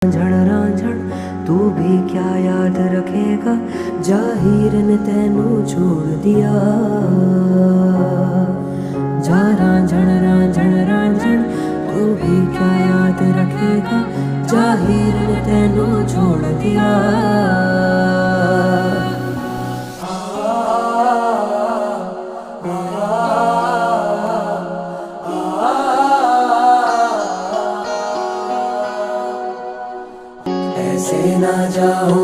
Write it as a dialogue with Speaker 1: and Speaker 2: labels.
Speaker 1: रांझण रांझण तू भी क्या याद रखेगा, जाहिर ने तेनू छोड़ दिया। जा रांझण रांझण रांझण तू भी क्या याद रखेगा, जाहिर ने तेनू छोड़ दिया। ऐसे ना जाओ